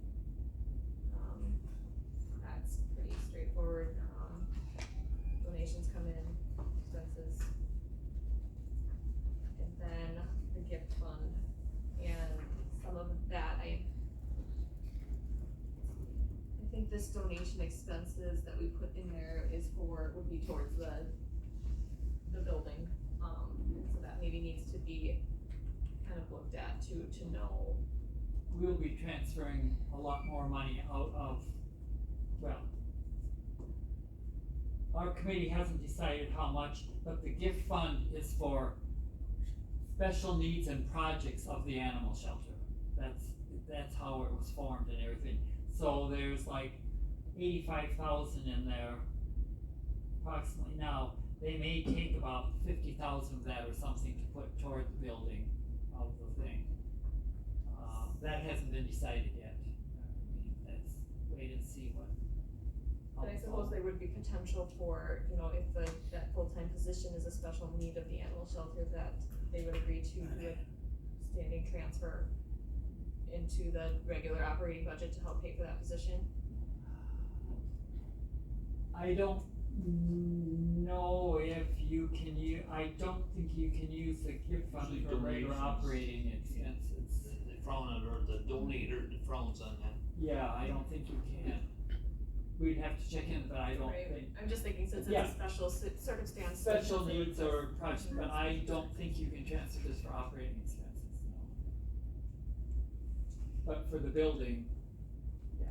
E: That's pretty straightforward, donations come in, expenses. And then the gift fund, and some of that this donation expenses that we put in there would be towards the building. So that maybe needs to be kind of looked at to know.
G: We'll be transferring a lot more money out of, well, our committee hasn't decided how much, but the gift fund is for special needs and projects of the animal shelter. That's how it was formed and everything. So there's like 85,000 in there approximately now. They may take about 50,000 of that or something to put toward the building of the thing. That hasn't been decided yet. I mean, let's wait and see what.
E: And I suppose there would be potential for, if that full-time position is a special need of the animal shelter, that they would agree to do a standing transfer into the regular operating budget to help pay for that position.
G: I don't know if you can I don't think you can use the gift fund
F: Usually
G: for regular
F: donations.
G: operating expenses.
F: They frown on, or the donator frowns on that.
G: Yeah, I don't think you can. We'd have to check in, but I don't
E: Right.
G: think.
E: I'm just thinking since it's
G: Yeah.
E: a special circumstance.
G: Special needs or projects, but I don't think you can transfer this for operating expenses, no. But for the building, yeah.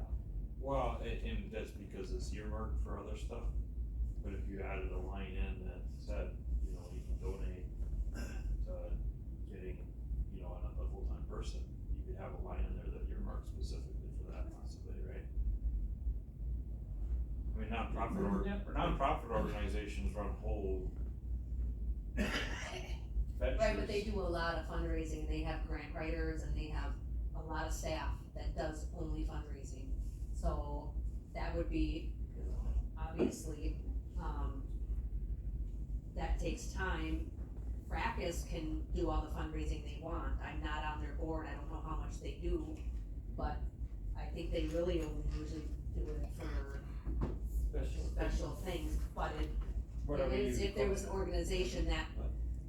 C: Well, and that's because it's earmarked for other stuff, but if you added a line in that said, you can donate to getting, a full-time person, you could have a line in there that earmarked specifically for that possibly, right? I mean, nonprofit organizations run whole.
J: Right, but they do a lot of fundraising, they have grant writers and they have a lot of staff that does only fundraising. So that would be, obviously, that takes time. Fracas can do all the fundraising they want, I'm not on their board, I don't know how much they do, but I think they really only usually do it for special things, but it is, if there was an organization that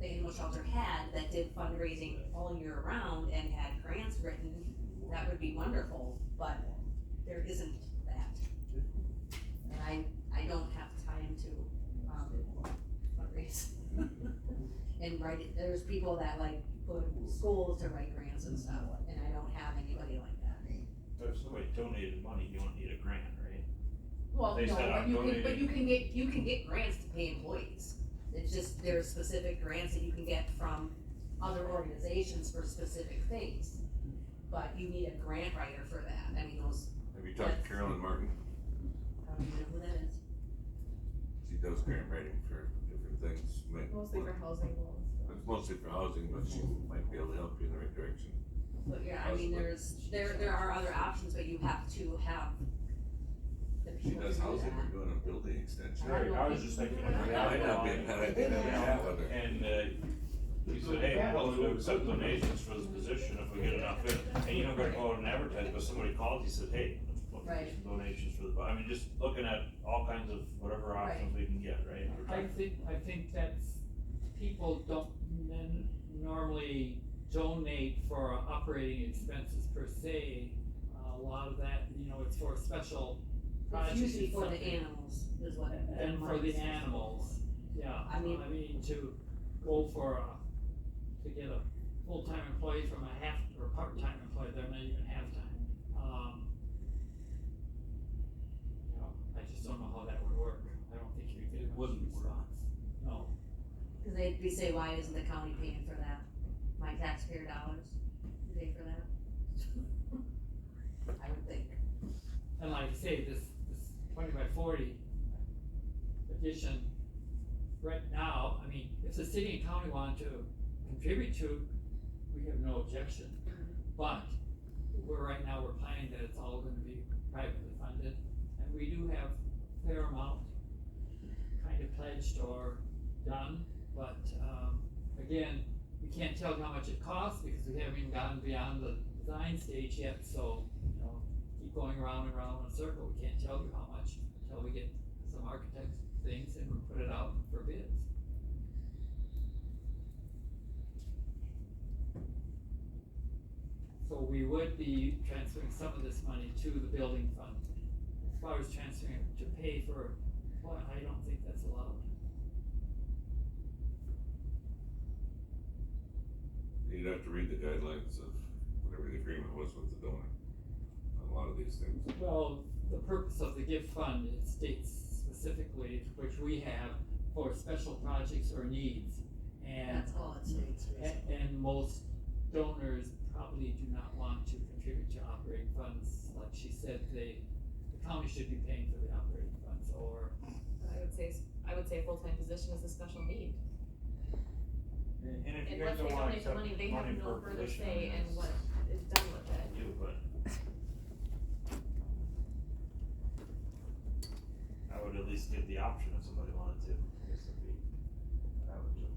J: the animal shelter had that did fundraising all year round and had grants written, that would be wonderful, but there isn't that. And I don't have time to, fundraise. And there's people that go to schools to write grants and stuff, and I don't have anybody like that.
C: But if somebody donated money, you don't need a grant, right?
J: Well,
C: They
J: no,
C: said I'm
J: but you can get grants to pay employees. It's just, there's specific grants that you can get from other organizations for specific things. But you need a grant writer for that, I mean, those,
H: Have you talked to Carolyn Martin?
J: I don't even know who that is.
H: She does grant writing for different things.
E: Mostly for housing loans.
H: It's mostly for housing, but she might be able to help you in the right direction.
J: But yeah, I mean, there are other options, but you have to have the
H: She
J: people to
H: does
J: do
H: housing,
J: that.
H: we're doing a building extension.
C: Right, I was just thinking.
H: That might not be a bad idea to have with her.
C: And, he said, hey, we're willing to accept donations for this position if we get enough in, and you don't gotta go out and advertise, but somebody called, he said, hey, let's look for
J: Right.
C: some donations for the, I mean, just looking at all kinds of whatever options we can get, right? We're
G: I think that's, people don't normally donate for operating expenses per se. A lot of that, it's for special projects.
J: It's usually for the
G: something.
J: animals, is what.
G: And for the animals, yeah,
J: I mean-
G: to go for to get a full-time employee from a half or part-time employee, they're not even half-time. I just don't know how that would work, I don't think you could.
F: It wouldn't work.
G: No,
J: Cause they'd say, why isn't the county paying for that? My taxpayer dollars pay for that? I would think.
G: and like I say, this 20 by 40 addition, right now, I mean, if the city and county wanted to contribute to, we have no objection. But right now, we're planning that it's all gonna be privately funded, and we do have a fair amount kind of pledged or done, but, again, we can't tell you how much it costs because we haven't even gotten beyond the design stage yet, so, keep going around and around in a circle, we can't tell you how much until we get some architect things and we put it out for bids. So we would be transferring some of this money to the building fund as far as transferring to pay for, well, I don't think that's allowed.
H: You'd have to read the guidelines of whatever the agreement was with the donor on a lot of these things.
G: Well, the purpose of the gift fund, it states specifically, which we have, for special projects or needs. And,
J: That's all it states, basically.
G: and most donors probably do not want to contribute to operating funds. Like she said, the county should be paying for the operating funds, or,
E: But I would say a full-time position is a special need.
C: And if you
E: And
C: guys
E: once they
C: don't wanna
E: donate the
C: accept
E: money, they have
C: money
E: no
C: per
E: further
C: position,
E: say
C: then
E: in what is done with it.
C: you, but I would at least give the option if somebody wanted to, I guess that'd be, what I would do.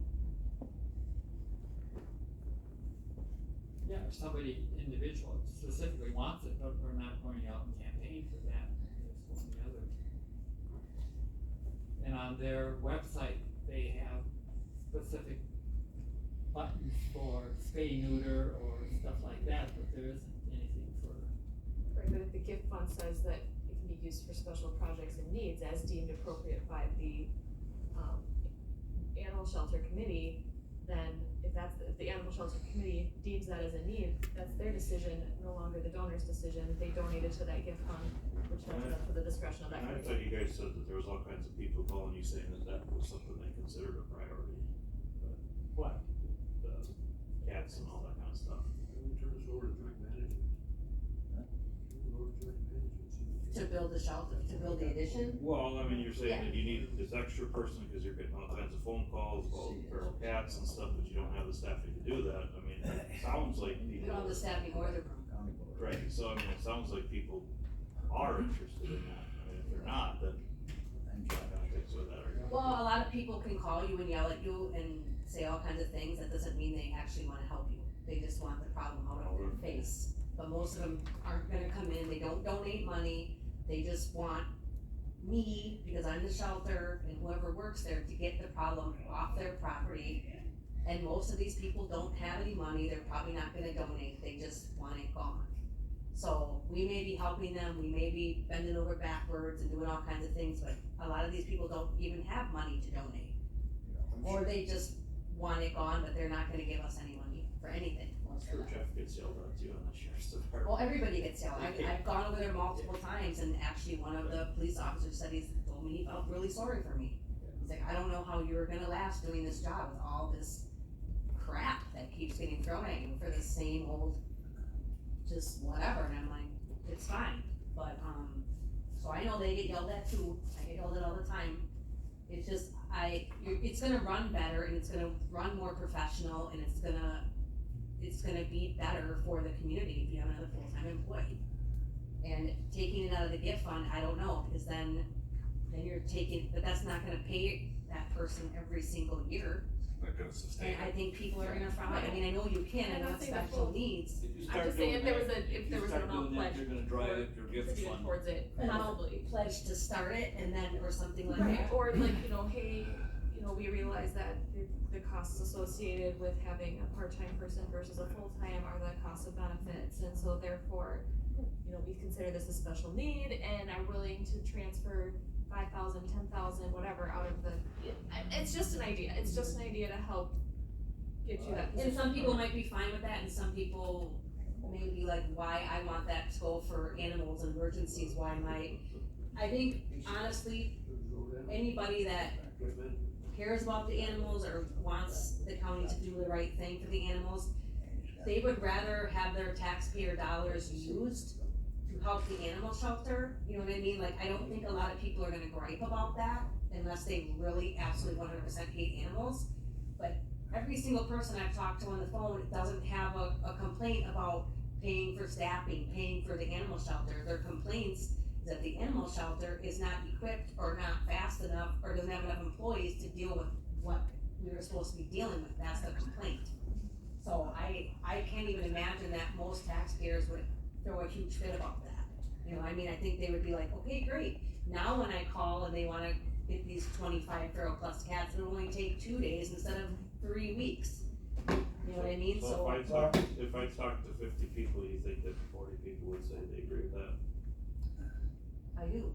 G: yeah, if somebody individual specifically wants it, but we're not going out and campaigning for that, there's one or the other. And on their website, they have specific buttons for spay neuter or stuff like that, but there isn't anything for,
E: Right, but if the gift fund says that it can be used for special projects and needs as deemed appropriate by the, animal shelter committee, then if the animal shelter committee deems that as a need, that's their decision, no longer the donor's decision. They donated to that gift fund, which then is up to the discretion of that
C: And I
E: committee.
C: thought you guys said that there was all kinds of people calling you saying that that was something they considered a priority.
G: what?
C: The cats and all that kind of stuff.
I: We turn this over to joint management. Turn it over to joint management, see what
J: To build the shelter, to build the addition,
C: Well, I mean, you're saying that you need this extra person because you're getting all kinds of phone calls about feral cats and stuff, but you don't have the staffing to do that. I mean, it sounds like
J: we
C: people.
J: don't have the staffing or the room.
B: County board.
C: Right, so I mean, it sounds like people are interested in that. I mean, if they're not, then
B: And
C: I don't think so that are.
J: Well, a lot of people can call you and yell at you and say all kinds of things, that doesn't mean they actually wanna help you. They just want the problem out of their face. But most of them aren't gonna come in, they don't donate money, they just want me, because I'm the shelter, and whoever works there, to get the problem off their property. And most of these people don't have any money, they're probably not gonna donate, they just want it gone. So we may be helping them, we may be bending over backwards and doing all kinds of things, but a lot of these people don't even have money to donate. Or they just want it gone, but they're not gonna give us any money for anything.
C: I'm sure Jeff gets yelled at too on the sheriff's department.
J: Well, everybody gets yelled. I've gone over there multiple times, and actually one of the police officers said told me he felt really sorry for me. He's like, I don't know how you were gonna last doing this job with all this crap that keeps getting thrown at you for the same old, just whatever, and I'm like, it's fine, but, so I know they get yelled at too, I get yelled at all the time. It's just, it's gonna run better, and it's gonna run more professional, and it's gonna be better for the community if you have another full-time employee. And taking it out of the gift fund, I don't know, because then you're taking, but that's not gonna pay that person every single year.
H: Not gonna sustain
J: And I
H: it.
J: think people are gonna frown, I mean, I know you can,
E: And
J: I know
E: I
J: it's
E: think the
J: special
E: full-
J: needs.
F: If you
E: I'm
F: start
E: just saying,
F: doing
E: if there
F: that-
E: was an
F: you start
E: amount
F: doing that,
E: pledged
F: you're gonna dry up your gift
E: contributed
F: fund.
E: towards it,
J: And I'll
E: possibly.
J: pledge to start it, and then, or something like
E: Right,
J: that.
E: or like, hey, we realize that the costs associated with having a part-time person versus a full-time are the cost of benefits, and so therefore, we consider this a special need and are willing to transfer 5,000, 10,000, whatever out of the, it's just an idea to help get you that position.
J: And some people might be fine with that, and some people may be like, why I want that to go for animals and emergencies, why am I think honestly, anybody that cares about the animals or wants the county to do the right thing for the animals, they would rather have their taxpayer dollars used to help the animal shelter, you know what I mean? Like, I don't think a lot of people are gonna gripe about that unless they really absolutely 100% hate animals. But every single person I've talked to on the phone doesn't have a complaint about paying for staffing, paying for the animal shelter. Their complaints is that the animal shelter is not equipped or not fast enough or doesn't have enough employees to deal with what we were supposed to be dealing with. That's the complaint. So I can't even imagine that most taxpayers would throw a huge fit about that. I think they would be like, okay, great. Now when I call and they wanna get these 25 feral plus cats, it'll only take 2 days instead of 3 weeks. You know what I mean?
C: So if I talk to 50 people, you think that 40 people would say they agree with that?
J: I do.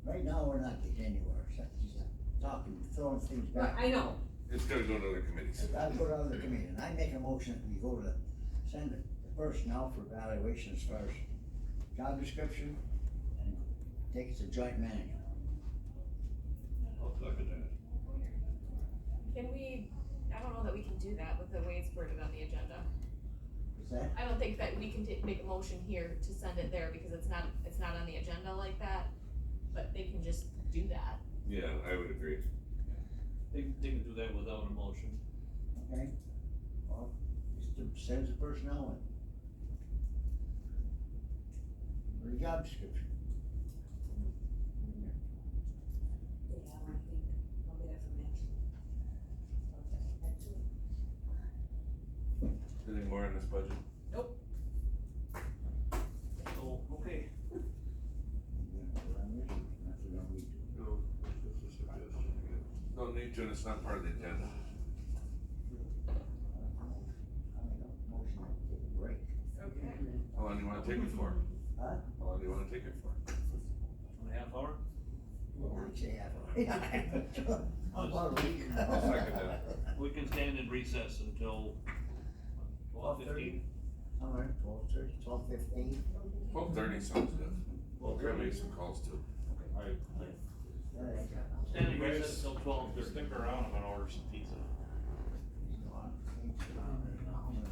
B: Right now, we're not getting anywhere, so just talking, throwing things
J: Right,
B: back.
J: I know,
H: It's gonna go to other committees.
B: I go to other committee, and I make a motion that we go to, send the personnel for evaluation as far as job description, and take it to joint manager.
I: I'll second that.
E: Can we, I don't know that we can do that with the way it's worded on the agenda.
B: Is that,
E: I don't think that we can make a motion here to send it there because it's not on the agenda like that, but they can just do that.
H: Yeah, I would agree.
F: They can do that without a motion.
B: okay? Well, just to send the personnel in. Or the job description.
J: yeah, I think, I'll get it from Mitch.
H: Anything more in this budget?
F: So, okay,
I: No, just a suggestion.
H: No need to, and it's not part of the agenda.
B: Motion to take a break.
E: Okay.
H: How long do you wanna take it for?
B: Huh?
H: How long do you wanna take it for?
F: 1.5 hour?
B: I'd say half hour. How about a week?
H: I'll second that.
F: We can stand in recess until 12:15.
B: All right, 12:30, 12:15.
H: 12:30 sounds good. We're gonna make some calls too.
F: Stand in recess until 12:30.
C: Stick around, I'm gonna order some pizza.
B: Go on.